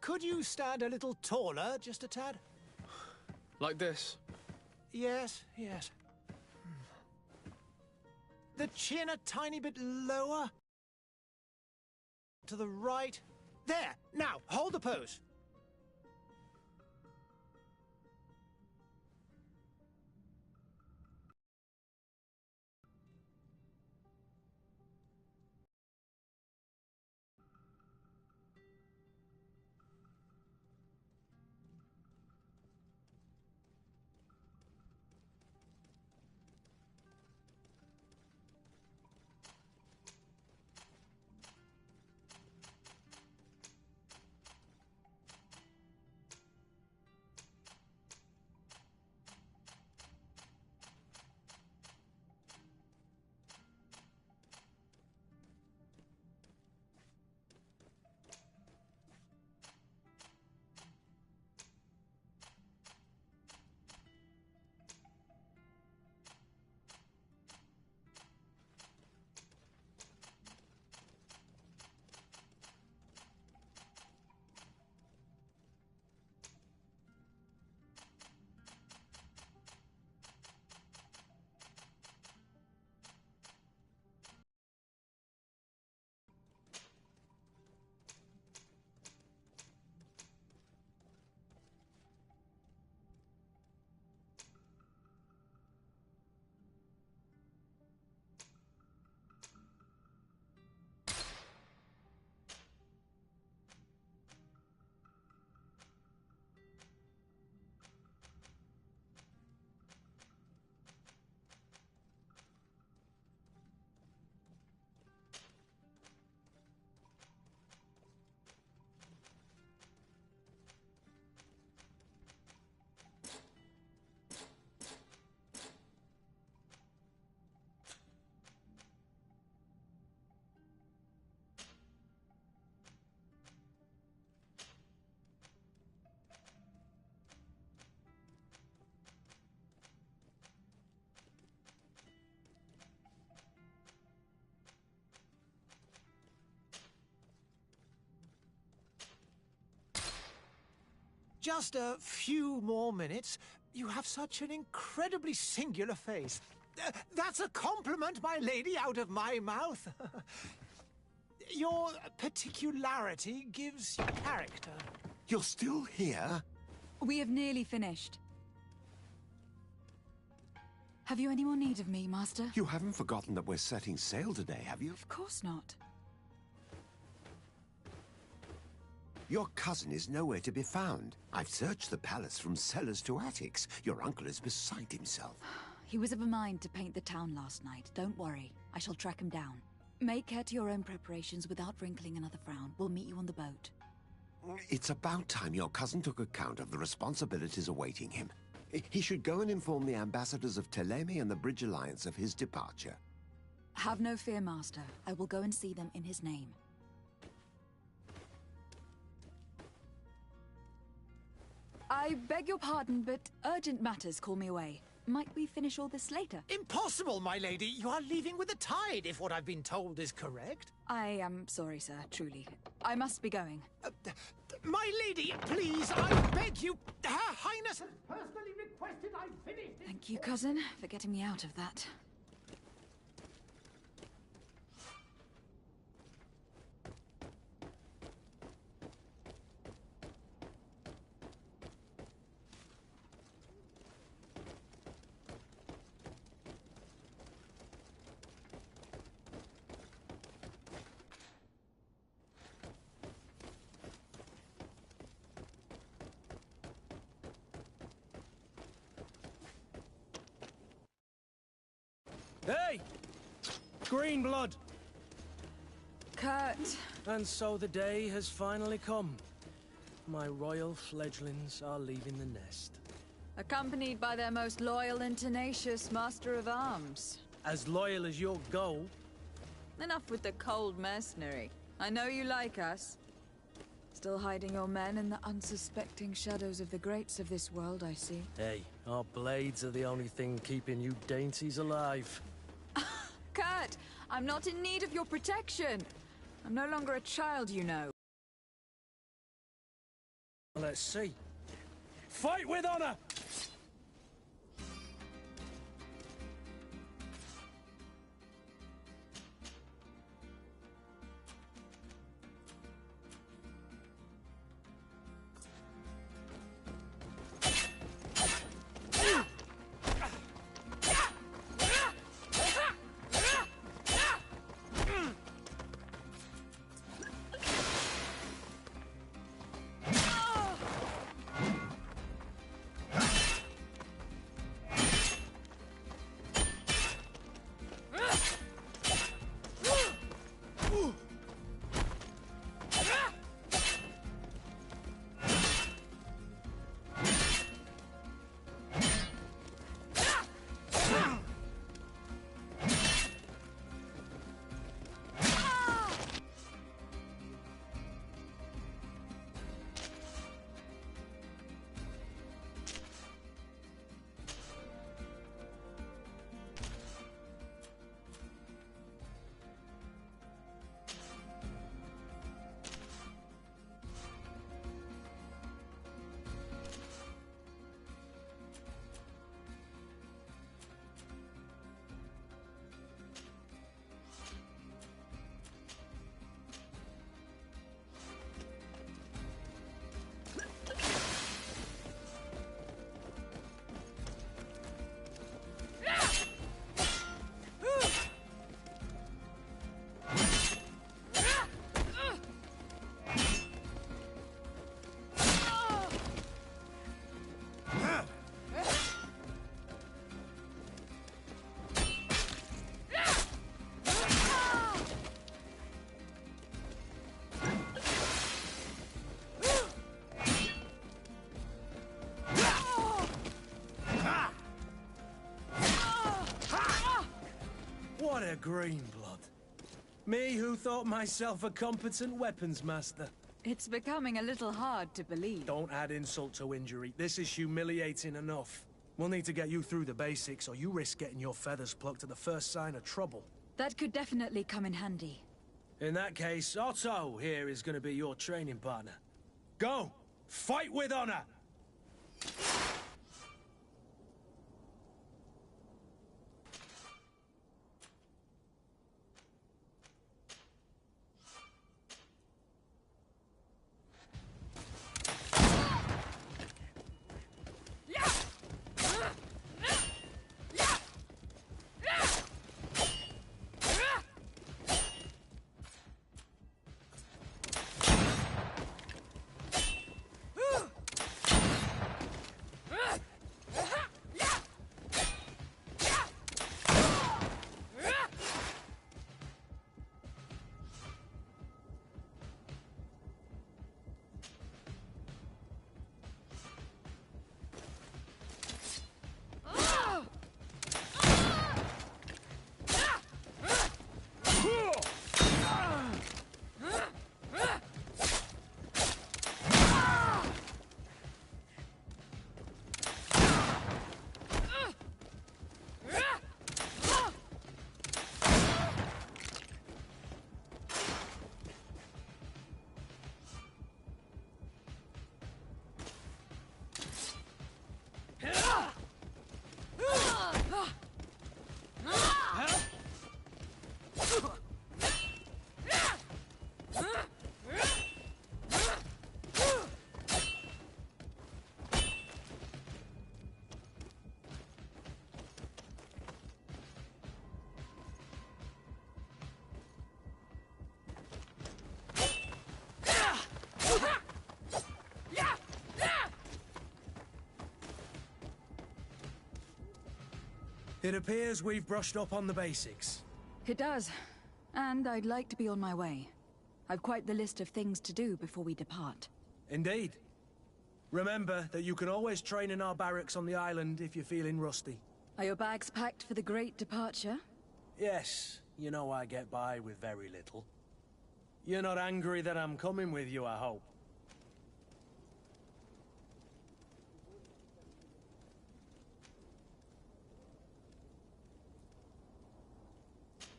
Could you stand a little taller, just a tad? Like this? Yes, yes. The chin a tiny bit lower. To the right. There! Now, hold the pose. Just a few more minutes. You have such an incredibly singular face. That's a compliment, my lady, out of my mouth. Your particularity gives character. You're still here? We have nearly finished. Have you any more need of me, Master? You haven't forgotten that we're setting sail today, have you? Of course not. Your cousin is nowhere to be found. I've searched the palace from cellars to attics. Your uncle is beside himself. He was of a mind to paint the town last night. Don't worry. I shall track him down. Make care to your own preparations without wrinkling another frown. We'll meet you on the boat. It's about time your cousin took account of the responsibilities awaiting him. He should go and inform the ambassadors of Teleme and the Bridge Alliance of his departure. Have no fear, Master. I will go and see them in his name. I beg your pardon, but urgent matters call me away. Might we finish all this later? Impossible, my lady. You are leaving with the tide, if what I've been told is correct. I am sorry, sir, truly. I must be going. My lady, please, I beg you. Her Highness has personally requested I finish this. Thank you, cousin, for getting me out of that. Hey! Green blood! Kurt. And so the day has finally come. My royal fledglings are leaving the nest. Accompanied by their most loyal and tenacious master of arms. As loyal as your goal. Enough with the cold mercenary. I know you like us. Still hiding your men in the unsuspecting shadows of the greats of this world, I see. Hey, our blades are the only thing keeping you dainties alive. Kurt, I'm not in need of your protection. I'm no longer a child, you know. Let's see. Fight with honor! What a green blood. Me who thought myself a competent weapons master. It's becoming a little hard to believe. Don't add insult to injury. This is humiliating enough. We'll need to get you through the basics, or you risk getting your feathers plucked at the first sign of trouble. That could definitely come in handy. In that case, Otto here is going to be your training partner. Go! Fight with honor! It appears we've brushed up on the basics. It does. And I'd like to be on my way. I've quite the list of things to do before we depart. Indeed. Remember that you can always train in our barracks on the island if you're feeling rusty. Are your bags packed for the great departure? Yes, you know I get by with very little. You're not angry that I'm coming with you, I hope.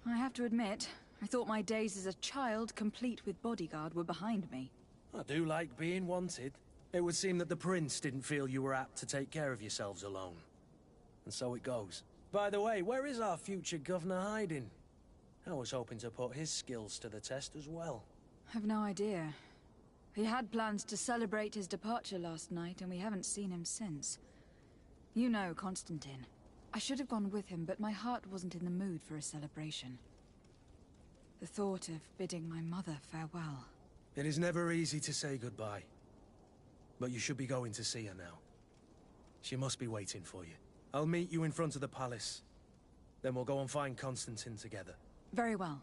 I have to admit, I thought my days as a child, complete with bodyguard, were behind me. I do like being wanted. It would seem that the prince didn't feel you were apt to take care of yourselves alone. And so it goes. By the way, where is our future governor hiding? I was hoping to put his skills to the test as well. I've no idea. He had plans to celebrate his departure last night, and we haven't seen him since. You know Constantine. I should have gone with him, but my heart wasn't in the mood for a celebration. The thought of bidding my mother farewell. It is never easy to say goodbye. But you should be going to see her now. She must be waiting for you. I'll meet you in front of the palace. Then we'll go and find Constantine together. Very well.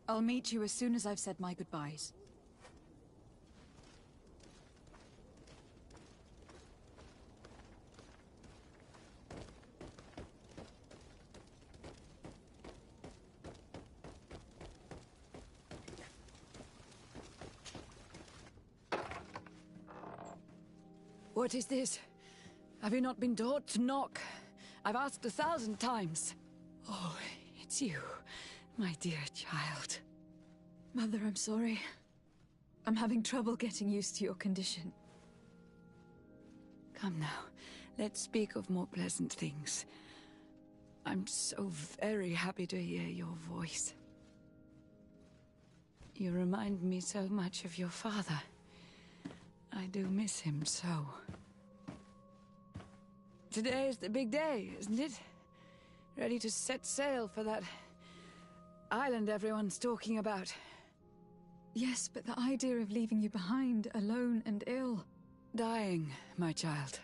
I'll meet you as soon as I've said my goodbyes. What is this? Have you not been taught to knock? I've asked 1,000 times. Oh, it's you, my dear child. Mother, I'm sorry. I'm having trouble getting used to your condition. Come now, let's speak of more pleasant things. I'm so very happy to hear your voice. You remind me so much of your father. I do miss him so. Today is the big day, isn't it? Ready to set sail for that island everyone's talking about. Yes, but the idea of leaving you behind, alone and ill... Dying, my child.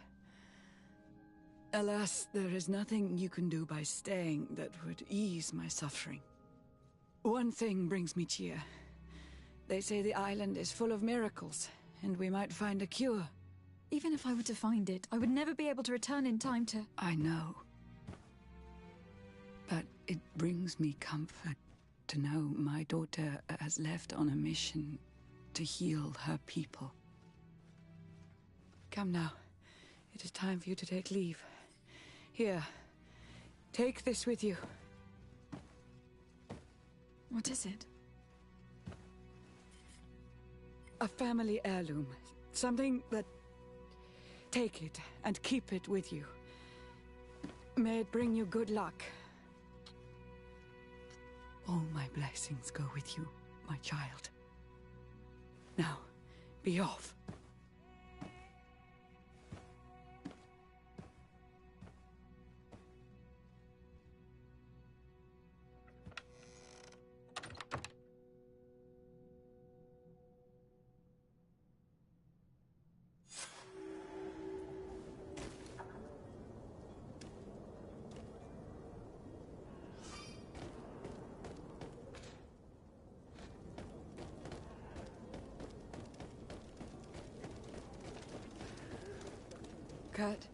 Alas, there is nothing you can do by staying that would ease my suffering. One thing brings me cheer. They say the island is full of miracles, and we might find a cure. Even if I were to find it, I would never be able to return in time to... I know. But it brings me comfort to know my daughter has left on a mission to heal her people. Come now. It is time for you to take leave. Here. Take this with you. What is it? A family heirloom. Something that... Take it and keep it with you. May it bring you good luck. All my blessings go with you, my child. Now, be off. Kurt.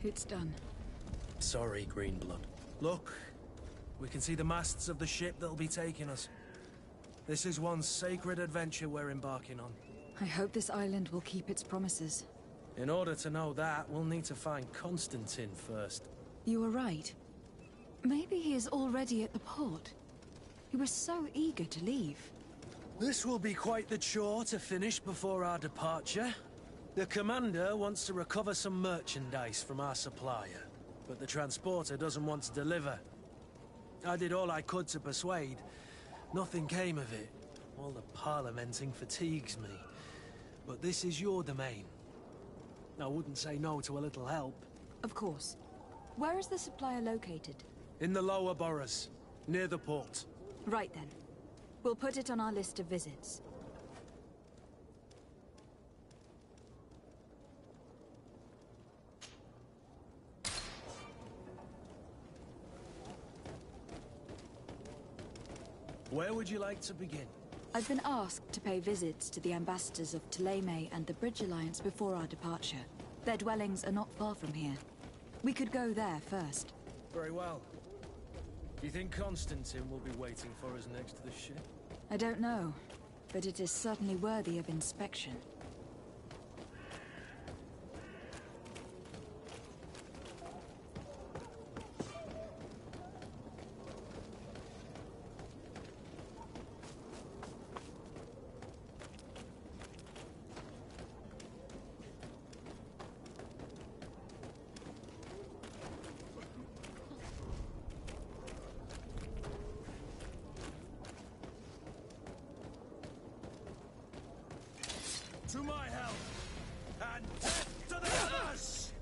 It's done. Sorry, Greenblood. Look, we can see the masts of the ship that'll be taking us. This is one sacred adventure we're embarking on. I hope this island will keep its promises. In order to know that, we'll need to find Constantine first. You were right. Maybe he is already at the port. He was so eager to leave. This will be quite the chore to finish before our departure. The commander wants to recover some merchandise from our supplier, but the transporter doesn't want to deliver. I did all I could to persuade. Nothing came of it. All the parliamenting fatigues me. But this is your domain. I wouldn't say no to a little help. Of course. Where is the supplier located? In the lower boroughs, near the port. Right then. We'll put it on our list of visits. Where would you like to begin? I've been asked to pay visits to the ambassadors of Thélème and the Bridge Alliance before our departure. Their dwellings are not far from here. We could go there first. Very well. Do you think Constantine will be waiting for us next to the ship? I don't know, but it is certainly worthy of inspection. my help! And death to the others!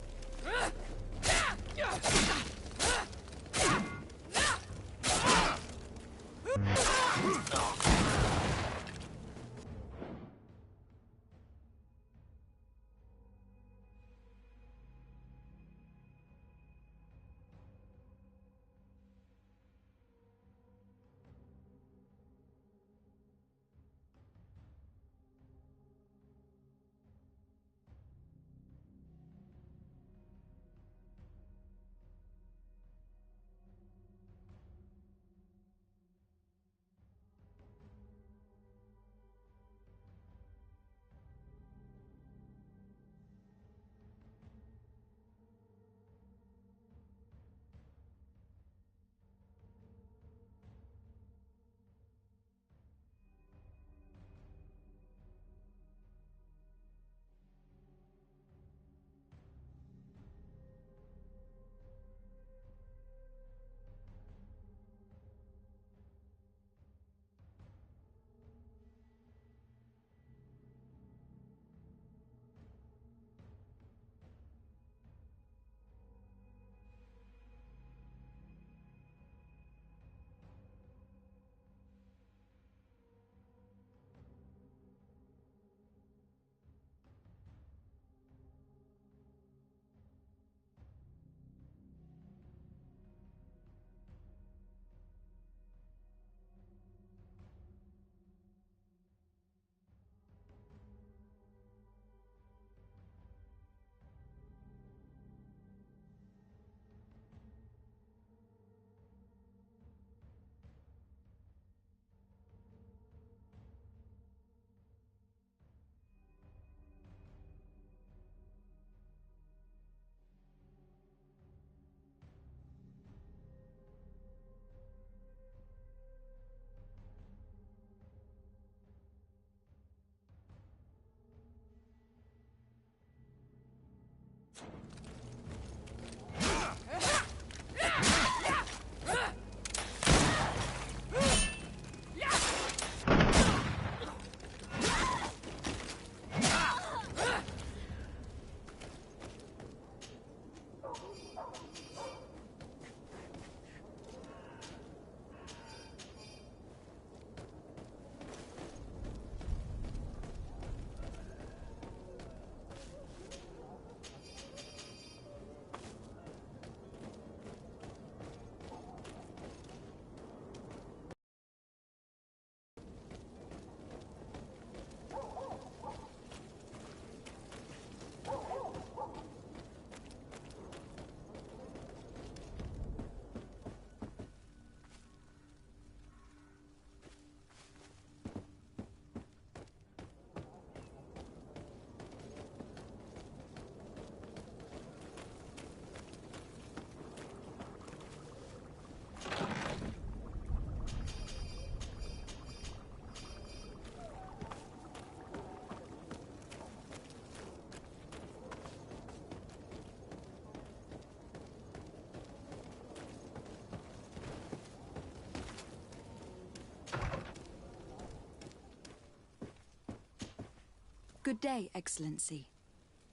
Good day, Excellency.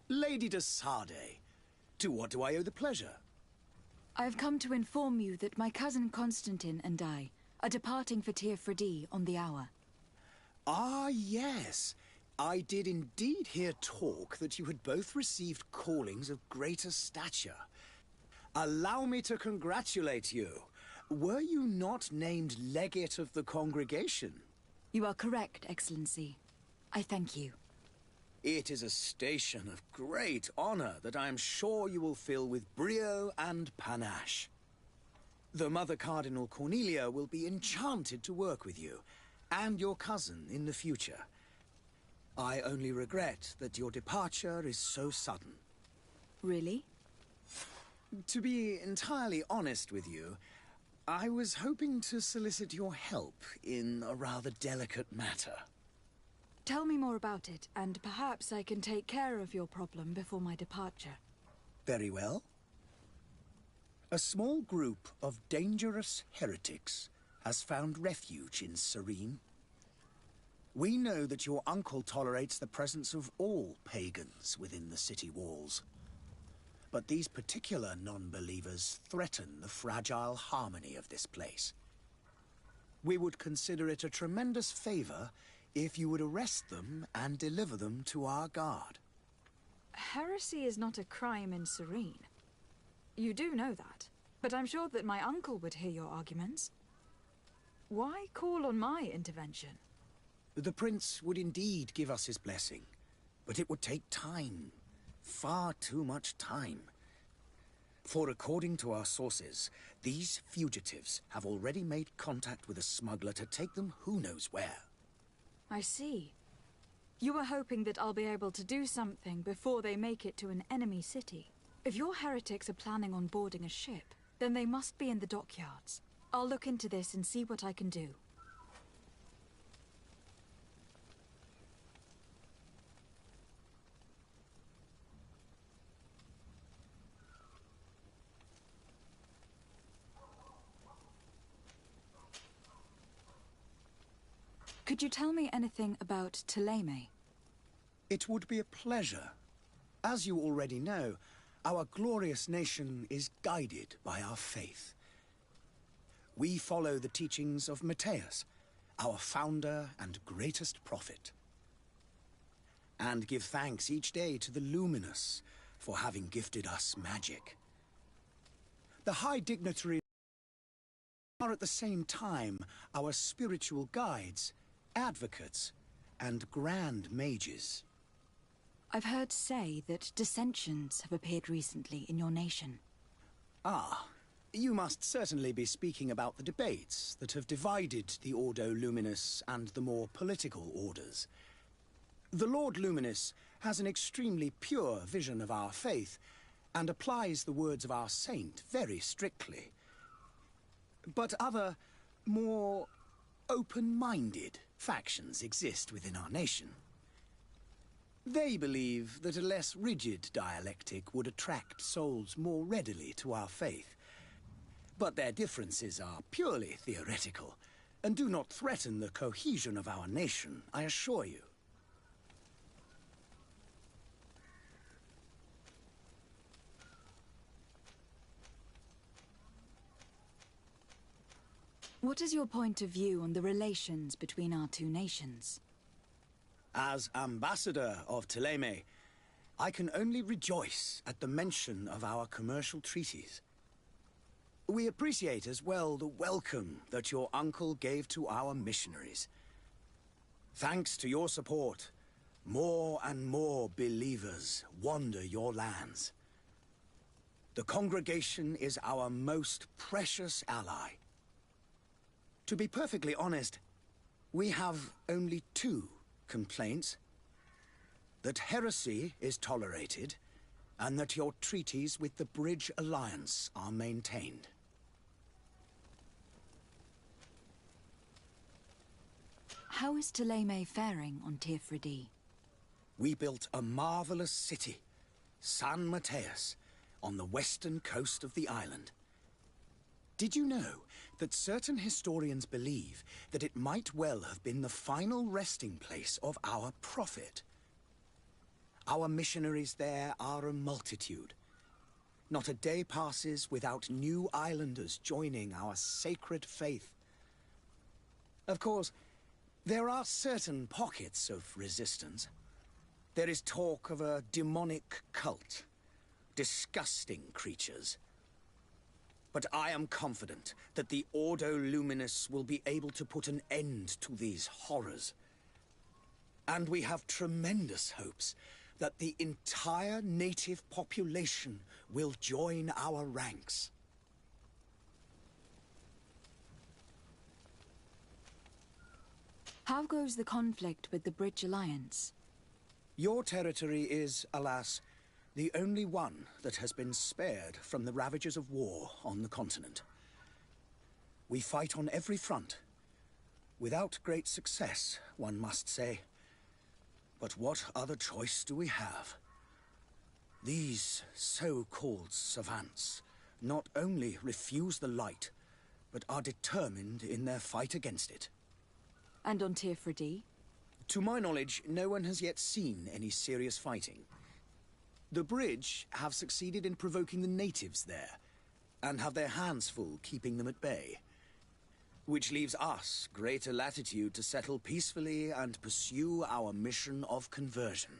Lady de Sardet, to what do I owe the pleasure? I have come to inform you that my cousin Constantine and I are departing for Tir Freddy on the hour. Ah, yes. I did indeed hear talk that you had both received callings of greater stature. Allow me to congratulate you. Were you not named legate of the congregation? You are correct, Excellency. I thank you. It is a station of great honor that I am sure you will fill with brio and panache. The Mother Cardinal Cornelia will be enchanted to work with you, and your cousin in the future. I only regret that your departure is so sudden. Really? To be entirely honest with you, I was hoping to solicit your help in a rather delicate matter. Tell me more about it, and perhaps I can take care of your problem before my departure. Very well. A small group of dangerous heretics has found refuge in Serene. We know that your uncle tolerates the presence of all pagans within the city walls. But these particular non-believers threaten the fragile harmony of this place. We would consider it a tremendous favor if you would arrest them and deliver them to our guard. Heresy is not a crime in Serene. You do know that, but I'm sure that my uncle would hear your arguments. Why call on my intervention? The prince would indeed give us his blessing, but it would take time. Far too much time. For according to our sources, these fugitives have already made contact with a smuggler to take them who knows where. I see. You were hoping that I'll be able to do something before they make it to an enemy city. If your heretics are planning on boarding a ship, then they must be in the dockyards. I'll look into this and see what I can do. Could you tell me anything about Thélème? It would be a pleasure. As you already know, our glorious nation is guided by our faith. We follow the teachings of Matthias, our founder and greatest prophet, and give thanks each day to the Luminous for having gifted us magic. The high dignitaries are at the same time our spiritual guides, advocates, and grand mages. I've heard say that dissensions have appeared recently in your nation. Ah, you must certainly be speaking about the debates that have divided the Ordo Luminous and the more political orders. The Lord Luminous has an extremely pure vision of our faith and applies the words of our saint very strictly. But other, more open-minded factions exist within our nation. They believe that a less rigid dialectic would attract souls more readily to our faith. But their differences are purely theoretical, and do not threaten the cohesion of our nation, I assure you. What is your point of view on the relations between our two nations? As ambassador of Thélème, I can only rejoice at the mention of our commercial treaties. We appreciate as well the welcome that your uncle gave to our missionaries. Thanks to your support, more and more believers wander your lands. The congregation is our most precious ally. To be perfectly honest, we have only two complaints: that heresy is tolerated, and that your treaties with the Bridge Alliance are maintained. How is Thélème faring on Tirfredi? We built a marvelous city, San Matthias, on the western coast of the island. Did you know that certain historians believe that it might well have been the final resting place of our prophet? Our missionaries there are a multitude. Not a day passes without new islanders joining our sacred faith. Of course, there are certain pockets of resistance. There is talk of a demonic cult, disgusting creatures. But I am confident that the Ordo Luminous will be able to put an end to these horrors. And we have tremendous hopes that the entire native population will join our ranks. How goes the conflict with the Bridge Alliance? Your territory is, alas, the only one that has been spared from the ravages of war on the continent. We fight on every front. Without great success, one must say. But what other choice do we have? These so-called savants not only refuse the light, but are determined in their fight against it. And on Tirfredi? To my knowledge, no one has yet seen any serious fighting. The bridge have succeeded in provoking the natives there, and have their hands full keeping them at bay. Which leaves us greater latitude to settle peacefully and pursue our mission of conversion.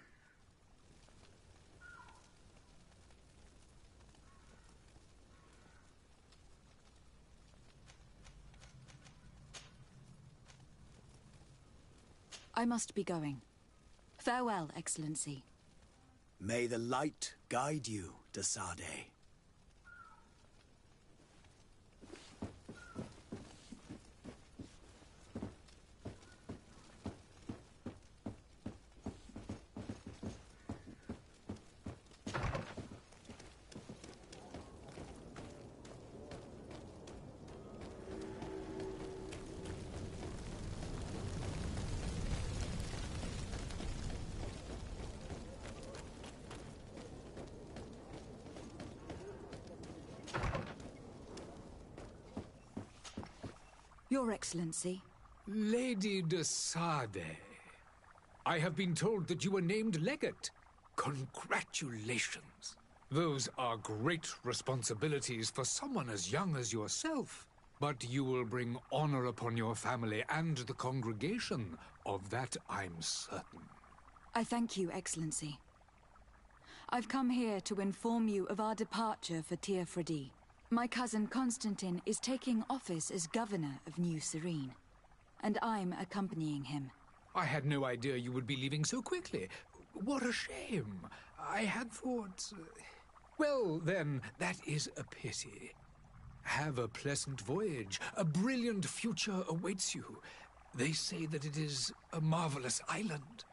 I must be going. Farewell, Excellency. May the light guide you, Desade. Your Excellency. Lady de Sade, I have been told that you were named legate. Congratulations. Those are great responsibilities for someone as young as yourself. But you will bring honor upon your family and the congregation. Of that I'm certain. I thank you, Excellency. I've come here to inform you of our departure for Teofredi. My cousin Constantine is taking office as governor of New Serene, and I'm accompanying him. I had no idea you would be leaving so quickly. What a shame. I had thought... Well, then, that is a pity. Have a pleasant voyage. A brilliant future awaits you. They say that it is a marvelous island.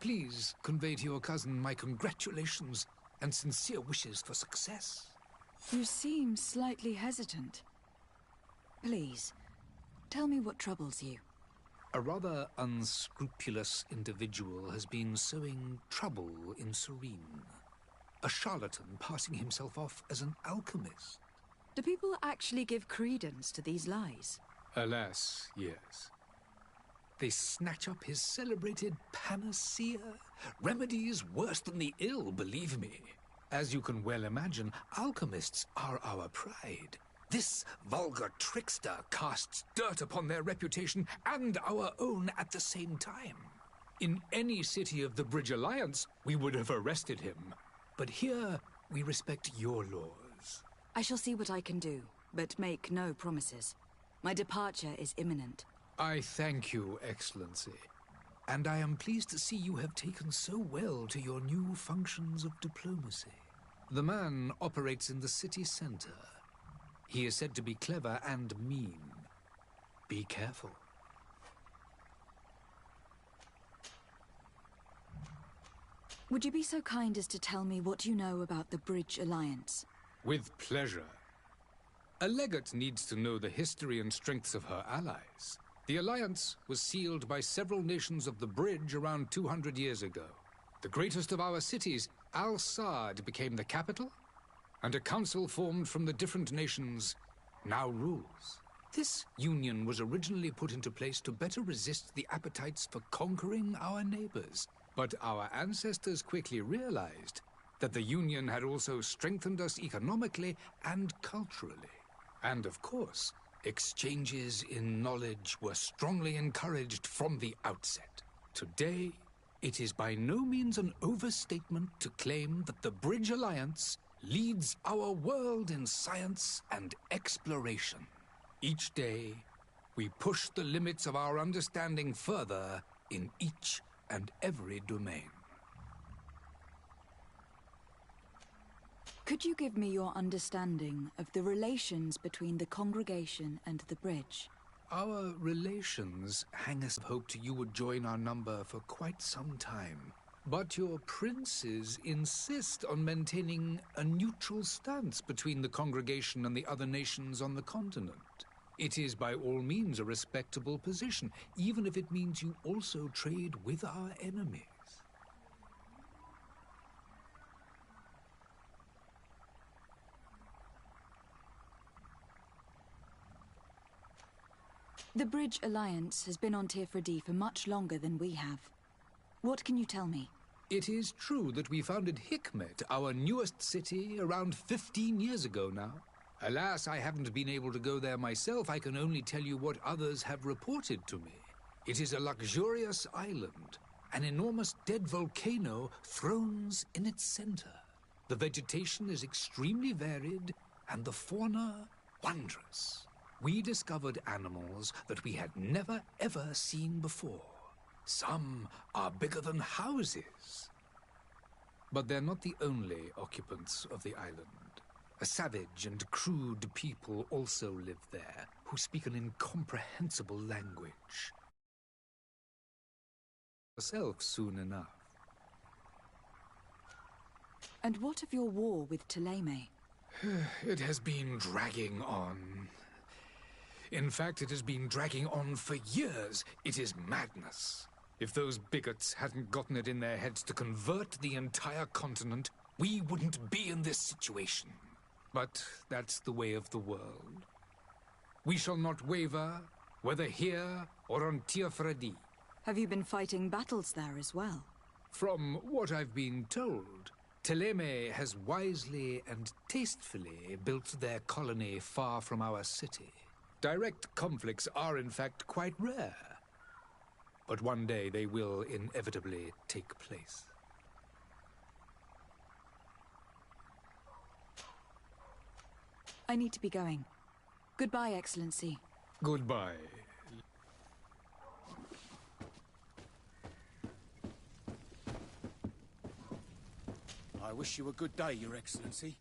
Please convey to your cousin my congratulations and sincere wishes for success. You seem slightly hesitant. Please, tell me what troubles you. A rather unscrupulous individual has been sowing trouble in Serene. A charlatan passing himself off as an alchemist. Do people actually give credence to these lies? Alas, yes. They snatch up his celebrated panacea. Remedies worse than the ill, believe me. As you can well imagine, alchemists are our pride. This vulgar trickster casts dirt upon their reputation and our own at the same time. In any city of the Bridge Alliance, we would have arrested him. But here, we respect your laws. I shall see what I can do, but make no promises. My departure is imminent. I thank you, Excellency. And I am pleased to see you have taken so well to your new functions of diplomacy. The man operates in the city center. He is said to be clever and mean. Be careful. Would you be so kind as to tell me what you know about the Bridge Alliance? With pleasure. A legate needs to know the history and strengths of her allies. The alliance was sealed by several nations of the Bridge around 200 years ago. The greatest of our cities, Al-Saad, became the capital, and a council formed from the different nations now rules. This union was originally put into place to better resist the appetites for conquering our neighbors. But our ancestors quickly realized that the union had also strengthened us economically and culturally. And of course, exchanges in knowledge were strongly encouraged from the outset. Today, it is by no means an overstatement to claim that the Bridge Alliance leads our world in science and exploration. Each day, we push the limits of our understanding further in each and every domain. Could you give me your understanding of the relations between the congregation and the Bridge? Our relations hang us hoped you would join our number for quite some time. But your princes insist on maintaining a neutral stance between the congregation and the other nations on the continent. It is by all means a respectable position, even if it means you also trade with our enemies. The Bridge Alliance has been on Teofredi for much longer than we have. What can you tell me? It is true that we founded Hikmet, our newest city, around 15 years ago now. Alas, I haven't been able to go there myself. I can only tell you what others have reported to me. It is a luxurious island. An enormous dead volcano thrones in its center. The vegetation is extremely varied, and the fauna wondrous. We discovered animals that we had never ever seen before. Some are bigger than houses. But they're not the only occupants of the island. A savage and crude people also live there, who speak an incomprehensible language. Yourself soon enough. And what of your war with Thélème? It has been dragging on. In fact, it has been dragging on for years. It is madness. If those bigots hadn't gotten it in their heads to convert the entire continent, we wouldn't be in this situation. But that's the way of the world. We shall not waver, whether here or on Tir-Fredi. Have you been fighting battles there as well? From what I've been told, Thélème has wisely and tastefully built their colony far from our city. Direct conflicts are in fact quite rare. But one day they will inevitably take place. I need to be going. Goodbye, Excellency. Goodbye. I wish you a good day, Your Excellency.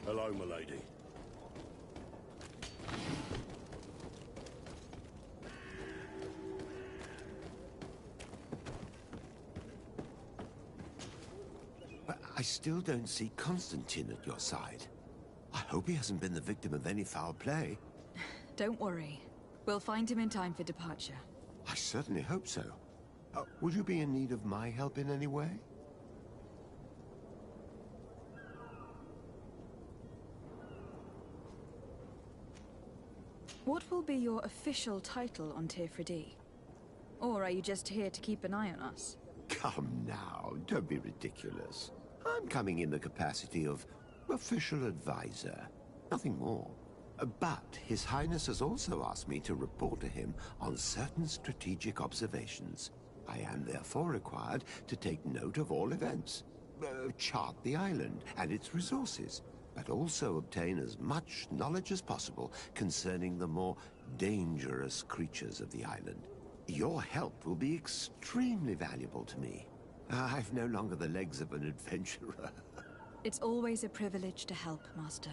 Hello, milady. But I still don't see Constantine at your side. I hope he hasn't been the victim of any foul play. Don't worry. We'll find him in time for departure. I certainly hope so. Would you be in need of my help in any way? What will be your official title on Tir-Fredi? Or are you just here to keep an eye on us? Come now, don't be ridiculous. I'm coming in the capacity of official advisor, nothing more. But His Highness has also asked me to report to him on certain strategic observations. I am therefore required to take note of all events, chart the island and its resources, but also obtain as much knowledge as possible concerning the more dangerous creatures of the island. Your help will be extremely valuable to me. I've no longer the legs of an adventurer. It's always a privilege to help, Master.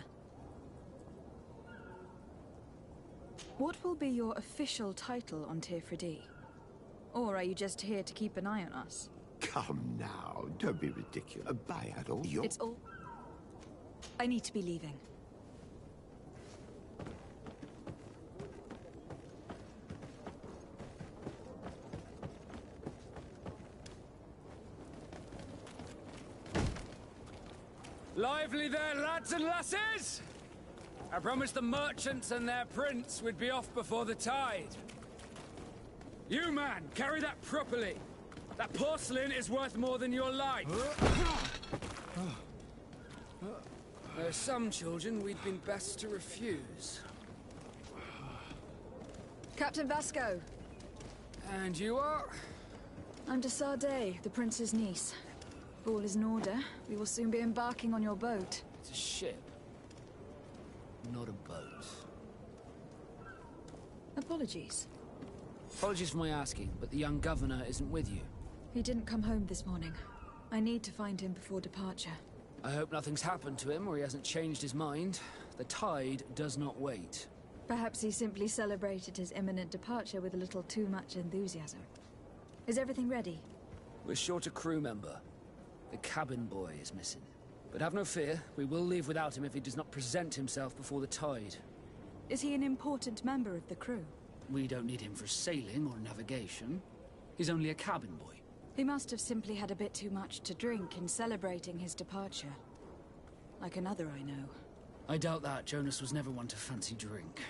What will be your official title on Tir-Fredi? Or are you just here to keep an eye on us? Come now, don't be ridiculous. By at all, It's all... I need to be leaving. Lively there, lads and lasses! I promised the merchants and their prince we'd be off before the tide. You, man, carry that properly. That porcelain is worth more than your life. There are some children we'd been best to refuse. Captain Vasco! And you are? I'm de Sardet, the prince's niece. If all is in order, we will soon be embarking on your boat. It's a ship, not a boat. Apologies. Apologies for my asking, but the young governor isn't with you. He didn't come home this morning. I need to find him before departure. I hope nothing's happened to him or he hasn't changed his mind. The tide does not wait. Perhaps he simply celebrated his imminent departure with a little too much enthusiasm. Is everything ready? We're short a crew member. The cabin boy is missing. But have no fear, we will leave without him if he does not present himself before the tide. Is he an important member of the crew? We don't need him for sailing or navigation. He's only a cabin boy. He must have simply had a bit too much to drink in celebrating his departure. Like another I know. I doubt that. Jonas was never one to fancy drink.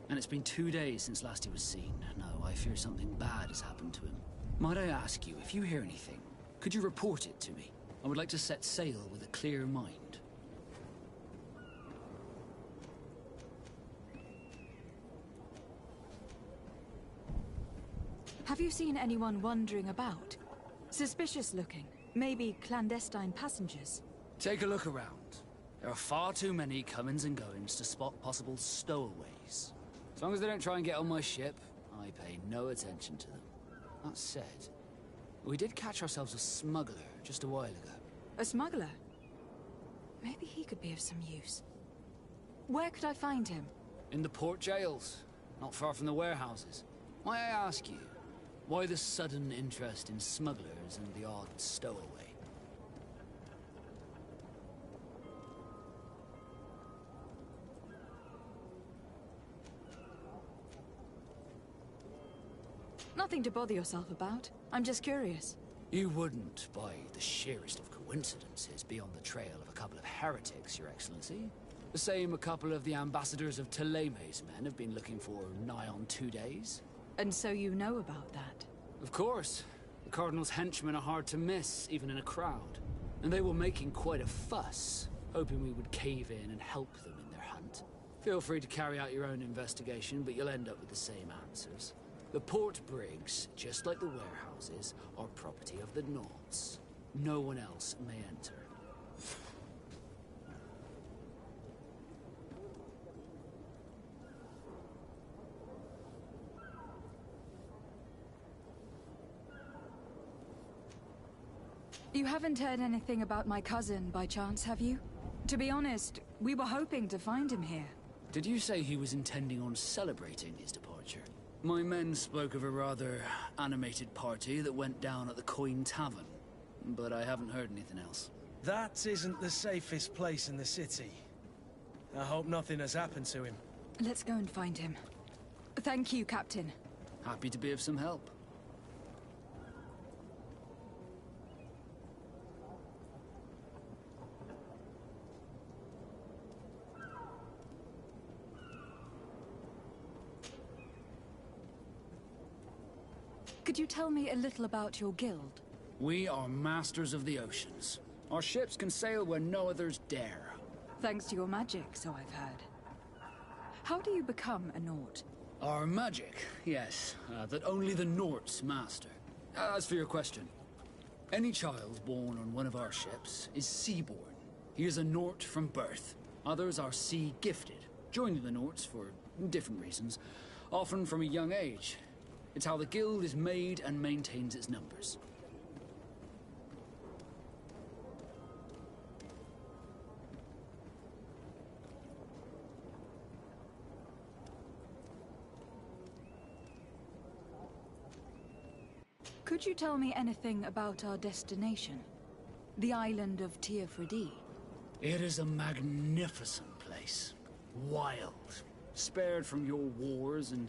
And it's been 2 days since last he was seen. No, I fear something bad has happened to him. Might I ask you, if you hear anything, could you report it to me? I would like to set sail with a clear mind. Have you seen anyone wandering about? Suspicious looking. Maybe clandestine passengers. Take a look around. There are far too many comings and goings to spot possible stowaways. As long as they don't try and get on my ship, I pay no attention to them. That said, we did catch ourselves a smuggler just a while ago. A smuggler? Maybe he could be of some use. Where could I find him? In the port jails, not far from the warehouses. May I ask you, why the sudden interest in smugglers and the odd stowaway? Nothing to bother yourself about. I'm just curious. You wouldn't, by the sheerest of coincidences, be on the trail of a couple of heretics, Your Excellency. The same a couple of the ambassadors of Ptolemy's men have been looking for nigh on 2 days. And so you know about that? Of course. The Cardinal's henchmen are hard to miss, even in a crowd. And they were making quite a fuss, hoping we would cave in and help them in their hunt. Feel free to carry out your own investigation, but you'll end up with the same answers. The port brigs, just like the warehouses, are property of the Nauts. No one else may enter. You haven't heard anything about my cousin, by chance, have you? To be honest, we were hoping to find him here. Did you say he was intending on celebrating his departure? My men spoke of a rather animated party that went down at the Coin Tavern, but I haven't heard anything else. That isn't the safest place in the city. I hope nothing has happened to him. Let's go and find him. Thank you, Captain. Happy to be of some help. Could you tell me a little about your guild? We are masters of the oceans. Our ships can sail where no others dare. Thanks to your magic, so I've heard. How do you become a Naut? Our magic, yes, that only the Norts master. As for your question, any child born on one of our ships is sea-born. He is a Nort from birth. Others are sea-gifted, joining the Norts for different reasons, often from a young age. It's how the guild is made and maintains its numbers. Could you tell me anything about our destination? The island of Teofredi? It is a magnificent place. Wild. Spared from your wars and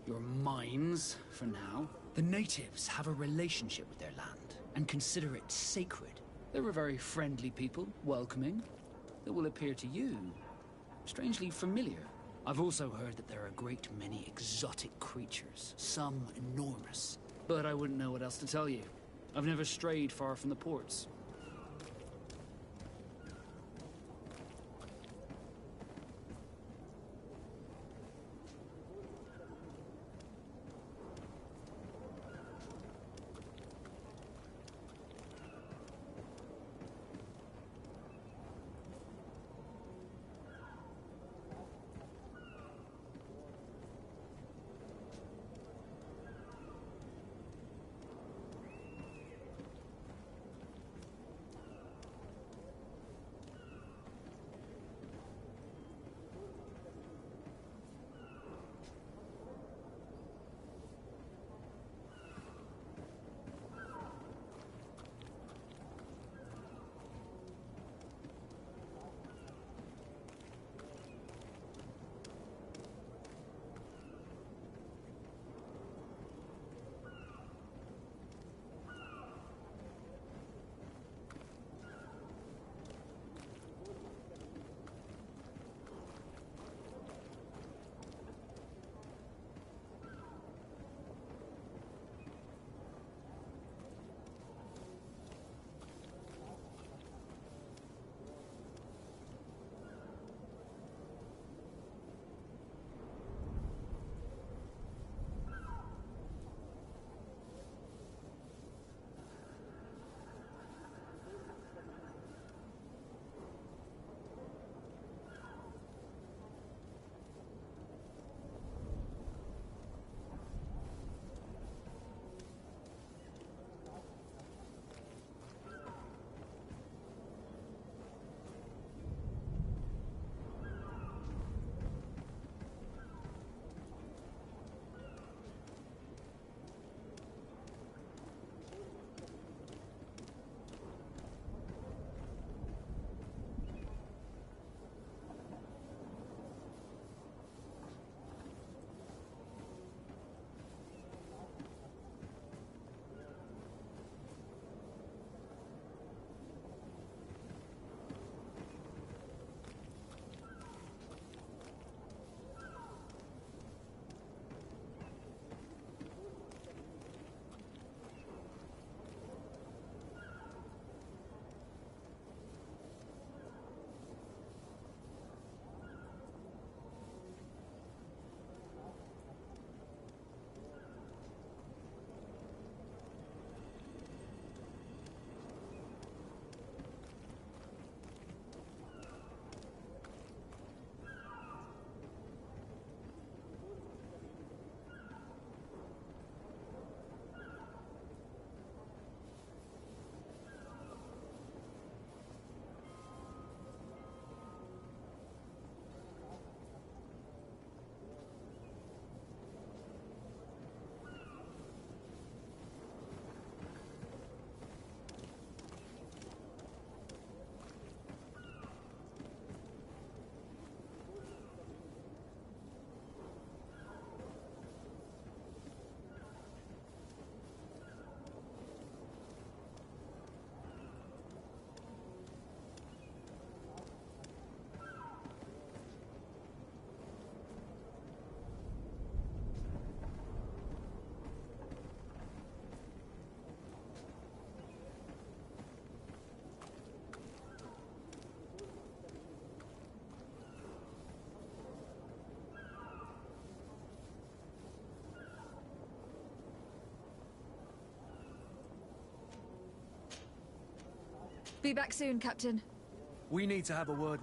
your mines, for now. The natives have a relationship with their land, and consider it sacred. They're a very friendly people, welcoming, that will appear to you strangely familiar. I've also heard that there are a great many exotic creatures, some enormous. But I wouldn't know what else to tell you. I've never strayed far from the ports. Be back soon, Captain. We need to have a word.